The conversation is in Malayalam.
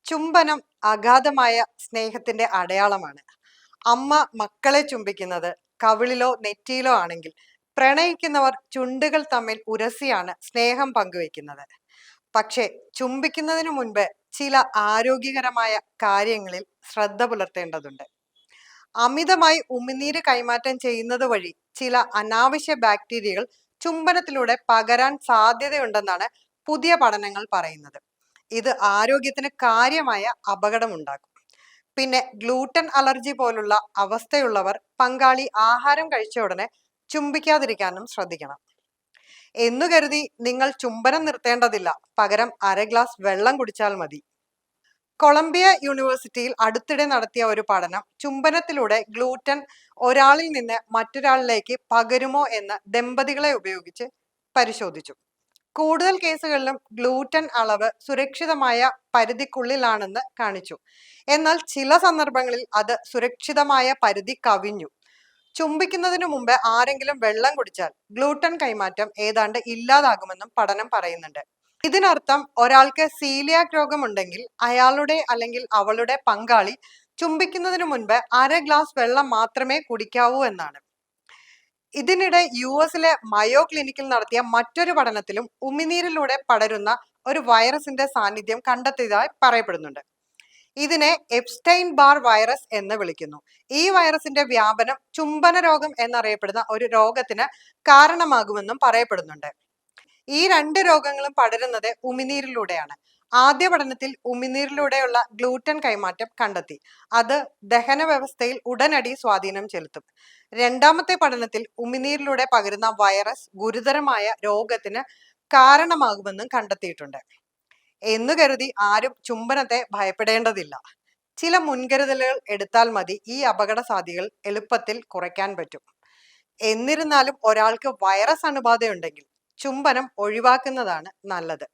ചുംബനം അഗാധമായ സ്നേഹത്തിന്റെ അടയാളമാണ്. അമ്മ മക്കളെ ചുംബിക്കുന്നത് കവിളിലോ നെറ്റിയിലോ ആണെങ്കിൽ പ്രണയിക്കുന്നവർ ചുണ്ടുകൾ തമ്മിൽ ഉരസിയാണ് സ്നേഹം പങ്കുവെക്കുന്നത്. പക്ഷേ ചുംബിക്കുന്നതിനു മുൻപ് ചില ആരോഗ്യകരമായ കാര്യങ്ങളിൽ ശ്രദ്ധ പുലർത്തേണ്ടതുണ്ട്. അമിതമായി ഉമിനീര് കൈമാറ്റം ചെയ്യുന്നത് വഴി ചില അനാവശ്യ ബാക്ടീരിയകൾ ചുംബനത്തിലൂടെ പകരാൻ സാധ്യതയുണ്ടെന്നാണ് പുതിയ പഠനങ്ങൾ പറയുന്നത്. ഇത് ആരോഗ്യത്തിന് കാര്യമായ അപകടമുണ്ടാക്കും. പിന്നെ ഗ്ലൂട്ടൻ അലർജി പോലുള്ള അവസ്ഥയുള്ളവർ പങ്കാളി ആഹാരം കഴിച്ച ഉടനെ ചുംബിക്കാതിരിക്കാനും ശ്രദ്ധിക്കണം. എന്നു കരുതി നിങ്ങൾ ചുംബനം നിർത്തേണ്ടതില്ല, പകരം അര ഗ്ലാസ് വെള്ളം കുടിച്ചാൽ മതി. കൊളംബിയ യൂണിവേഴ്സിറ്റിയിൽ അടുത്തിടെ നടത്തിയ ഒരു പഠനം ചുംബനത്തിലൂടെ ഗ്ലൂട്ടൻ ഒരാളിൽ നിന്ന് മറ്റൊരാളിലേക്ക് പകരുമോ എന്ന് ദമ്പതികളെ ഉപയോഗിച്ച് പരിശോധിച്ചു. കൂടുതൽ കേസുകളിലും ഗ്ലൂട്ടൻ അളവ് സുരക്ഷിതമായ പരിധിക്കുള്ളിലാണെന്ന് കാണിച്ചു. എന്നാൽ ചില സന്ദർഭങ്ങളിൽ അത് സുരക്ഷിതമായ പരിധി കവിഞ്ഞു. ചുംബിക്കുന്നതിനു മുമ്പ് ആരെങ്കിലും വെള്ളം കുടിച്ചാൽ ഗ്ലൂട്ടൻ കൈമാറ്റം ഏതാണ്ട് ഇല്ലാതാകുമെന്നും പഠനം പറയുന്നുണ്ട്. ഇതിനർത്ഥം ഒരാൾക്ക് സീലിയാക് രോഗമുണ്ടെങ്കിൽ അയാളുടെ അല്ലെങ്കിൽ അവളുടെ പങ്കാളി ചുംബിക്കുന്നതിനു മുൻപ് അര ഗ്ലാസ് വെള്ളം മാത്രമേ കുടിക്കാവൂ എന്നാണ്. ഇതിനിടെ US-ലെ മയോ ക്ലിനിക്കിൽ നടത്തിയ മറ്റൊരു പഠനത്തിലും ഉമിനീരിലൂടെ പടരുന്ന ഒരു വൈറസിന്റെ സാന്നിധ്യം കണ്ടെത്തിയതായി പറയപ്പെടുന്നുണ്ട്. ഇതിനെ എപ്സ്റ്റൈൻ ബാർ വൈറസ് എന്ന് വിളിക്കുന്നു. ഈ വൈറസിന്റെ വ്യാപനം ചുംബന രോഗം എന്നറിയപ്പെടുന്ന ഒരു രോഗത്തിന് കാരണമാകുമെന്നും പറയപ്പെടുന്നുണ്ട്. ഈ രണ്ട് രോഗങ്ങളും പടരുന്നത് ഉമിനീരിലൂടെയാണ്. ആദ്യ പഠനത്തിൽ ഉമിനീരിലൂടെയുള്ള ഗ്ലൂട്ടൻ കൈമാറ്റം കണ്ടെത്തി. അത് ദഹന വ്യവസ്ഥയിൽ ഉടനടി സ്വാധീനം ചെലുത്തും. രണ്ടാമത്തെ പഠനത്തിൽ ഉമിനീരിലൂടെ പകരുന്ന വൈറസ് ഗുരുതരമായ രോഗത്തിന് കാരണമാകുമെന്നും കണ്ടെത്തിയിട്ടുണ്ട്. എന്നു കരുതി ആരും ചുംബനത്തെ ഭയപ്പെടേണ്ടതില്ല. ചില മുൻകരുതലുകൾ എടുത്താൽ മതി ഈ അപകട സാധ്യതകൾ എളുപ്പത്തിൽ കുറയ്ക്കാൻ പറ്റും. എന്നിരുന്നാലും ഒരാൾക്ക് വൈറസ് അണുബാധയുണ്ടെങ്കിൽ ചുംബനം ഒഴിവാക്കുന്നതാണ് നല്ലത്.